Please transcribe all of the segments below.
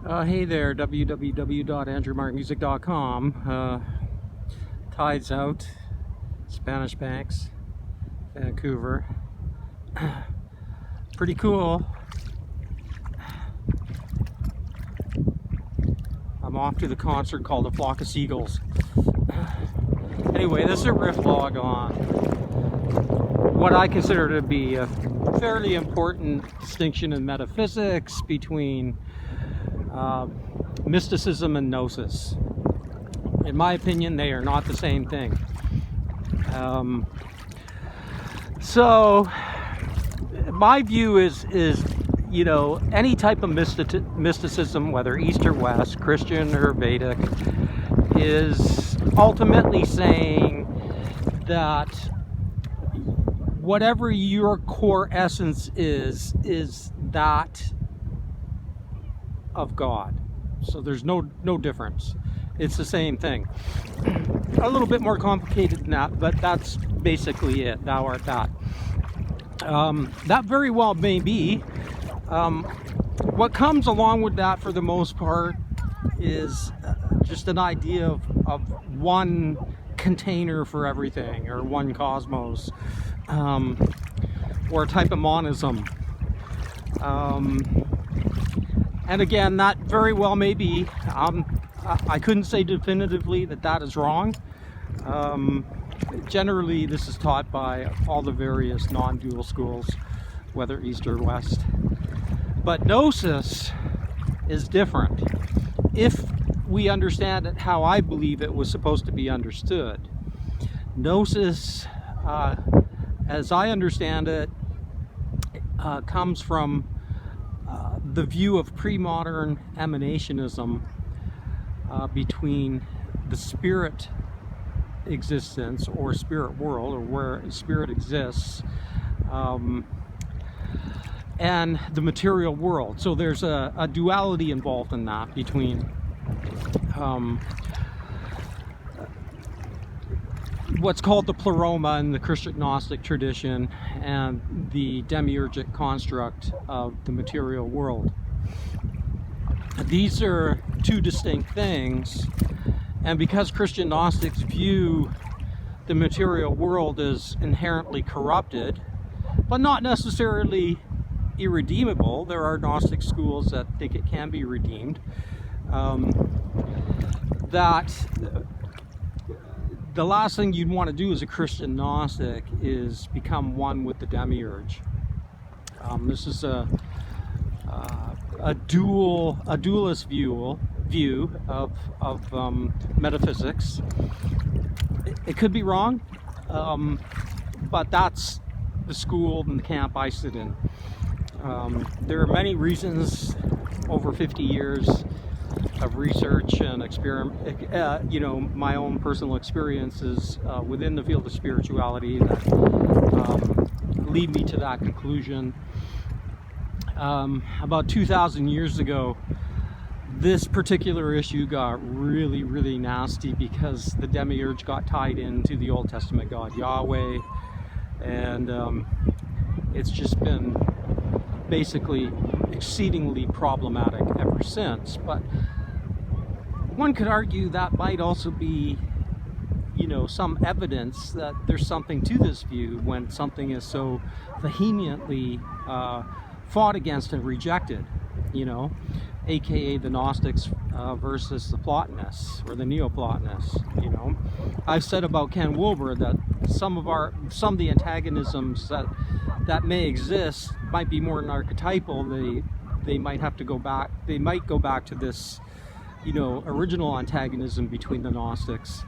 Hey there, www.andrewmarkmusic.com. Tides out, Spanish Banks, Vancouver. Pretty cool. I'm off to the concert called The Flock of Seagulls. Anyway, this is a riff log on what I consider to be a fairly important distinction in metaphysics between mysticism and gnosis. In my opinion, they are not the same thing. So my view is you know, any type of mysticism, whether East or West, Christian or Vedic, is ultimately saying that whatever your core essence is that of God. So there's no difference. It's the same thing. A little bit more complicated than that, but that's basically it. Thou art that. That very well may be. What comes along with that for the most part is just an idea of one container for everything, or one cosmos, or a type of monism. And again, that very well may be. I couldn't say definitively that that is wrong. Generally, this is taught by all the various non-dual schools, whether East or West. But gnosis is different. If we understand it how I believe it was supposed to be understood, gnosis, as I understand it, comes from the view of pre-modern emanationism between the spirit existence or spirit world, or where spirit exists, and the material world. So there's a duality involved in that between what's called the pleroma in the Christian Gnostic tradition and the demiurgic construct of the material world. These are two distinct things, and because Christian Gnostics view the material world as inherently corrupted, but not necessarily irredeemable, there are Gnostic schools that think it can be redeemed, that the last thing you'd want to do as a Christian Gnostic is become one with the Demiurge. This is a dualist view of metaphysics. It could be wrong, but that's the school and the camp I sit in. There are many reasons over 50 years of research and experiment, you know, my own personal experiences within the field of spirituality that lead me to that conclusion. About 2,000 years ago, this particular issue got really nasty because the Demiurge got tied into the Old Testament God Yahweh, and it's just been basically exceedingly problematic ever since. But one could argue that might also be, you know, some evidence that there's something to this view when something is so vehemently fought against and rejected, you know, aka the Gnostics versus the Platonists or the Neoplatonists. You know, I've said about Ken Wilber that some of the antagonisms that may exist might be more than archetypal. They might have to go back. They might go back to this, you know, original antagonism between the Gnostics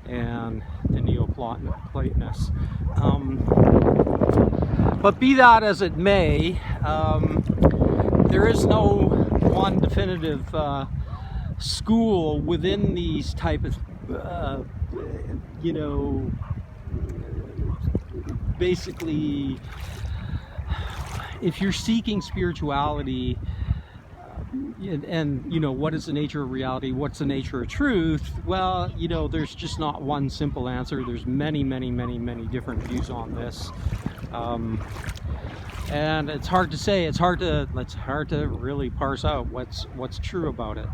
and the Neoplatonists. But be that as it may, there is no one definitive school within these type of, you know, basically, if you're seeking spirituality, and you know, what is the nature of reality, what's the nature of truth, well, you know, there's just not one simple answer. There's many different views on this. and it's hard to say. It's hard to really parse out what's true about it.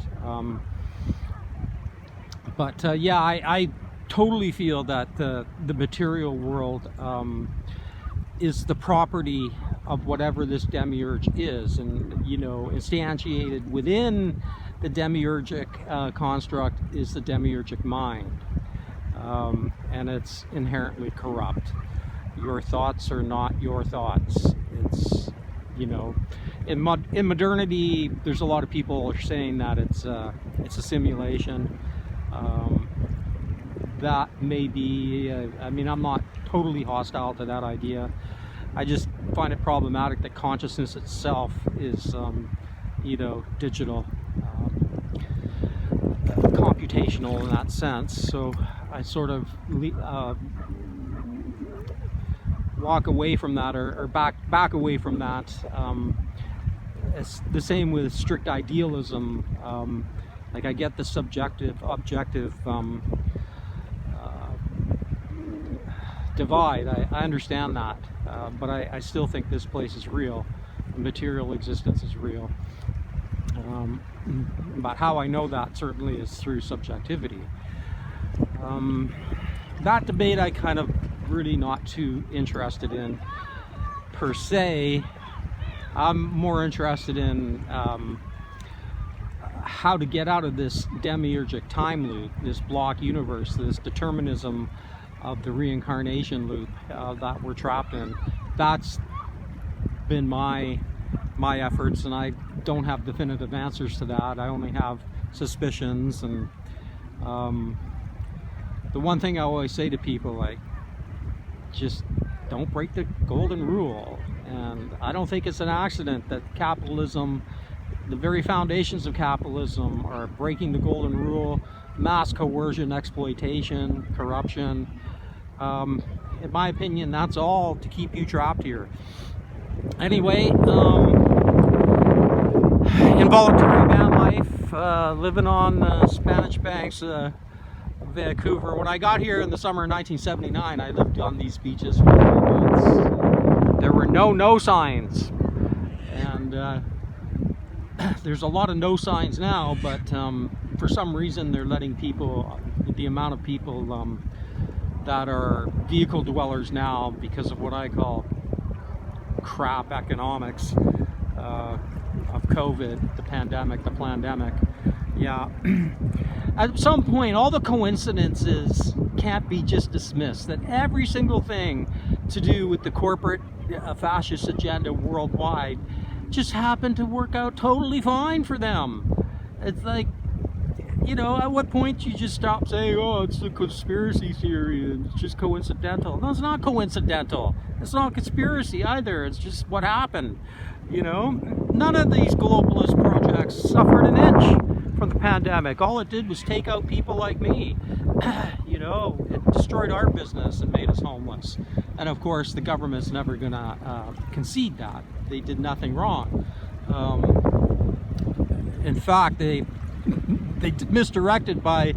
But yeah, I totally feel that the material world is the property of whatever this demiurge is, and you know, instantiated within the demiurgic construct is the demiurgic mind, and it's inherently corrupt. Your thoughts are not your thoughts. It's, you know, in modernity, there's a lot of people are saying that it's a simulation. That may be, I mean, I'm not totally hostile to that idea. I just find it problematic that consciousness itself is, you know, digital, computational in that sense. So I sort of walk away from that, or back away from that. It's the same with strict idealism. Like, I get the subjective, objective divide. I understand that, but I still think this place is real. Material existence is real. But how I know that certainly is through subjectivity. That debate I kind of really not too interested in per se. I'm more interested in how to get out of this demiurgic time loop, this block universe, this determinism of the reincarnation loop that we're trapped in. That's been my efforts, and I don't have definitive answers to that. I only have suspicions, and the one thing I always say to people, like, just don't break the golden rule. And I don't think it's an accident that capitalism, the very foundations of capitalism, are breaking the golden rule, mass coercion, exploitation, corruption. In my opinion, that's all to keep you trapped here. Anyway, involuntary van life, living on the Spanish banks of Vancouver. When I got here in the summer of 1979, I lived on these beaches for 3 months. There were no signs, and there's a lot of no signs now, but for some reason they're letting people, the amount of people that are vehicle dwellers now, because of what I call crap economics of COVID, the pandemic, the plandemic. Yeah. At some point, all the coincidences can't be just dismissed, that every single thing to do with the corporate fascist agenda worldwide just happened to work out totally fine for them. It's like, you know, at what point you just stop saying, oh, it's a conspiracy theory and it's just coincidental. No, it's not coincidental. It's not a conspiracy either. It's just what happened. You know, none of these globalist projects suffered an inch from the pandemic. All it did was take out people like me. You know, it destroyed our business and made us homeless. And of course, the government's never gonna concede that. They did nothing wrong. In fact, they misdirected by,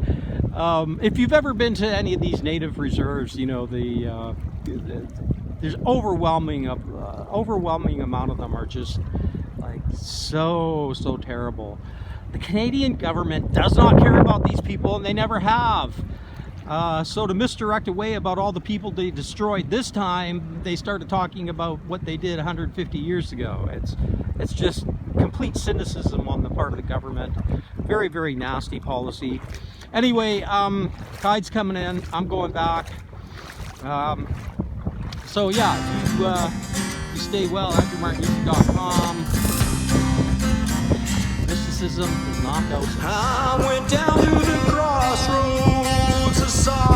if you've ever been to any of these native reserves, you know, there's overwhelming amount of them are just like so terrible. The Canadian government does not care about these people, and they never have. So to misdirect away about all the people they destroyed this time, they started talking about what they did 150 years ago. It's just complete cynicism on the part of the government. Very, very nasty policy. Anyway, tide's coming in. I'm going back. So yeah, you stay well. AndrewMartinmusic.com. Mysticism is not gnosis. I went down to the crossroads, I saw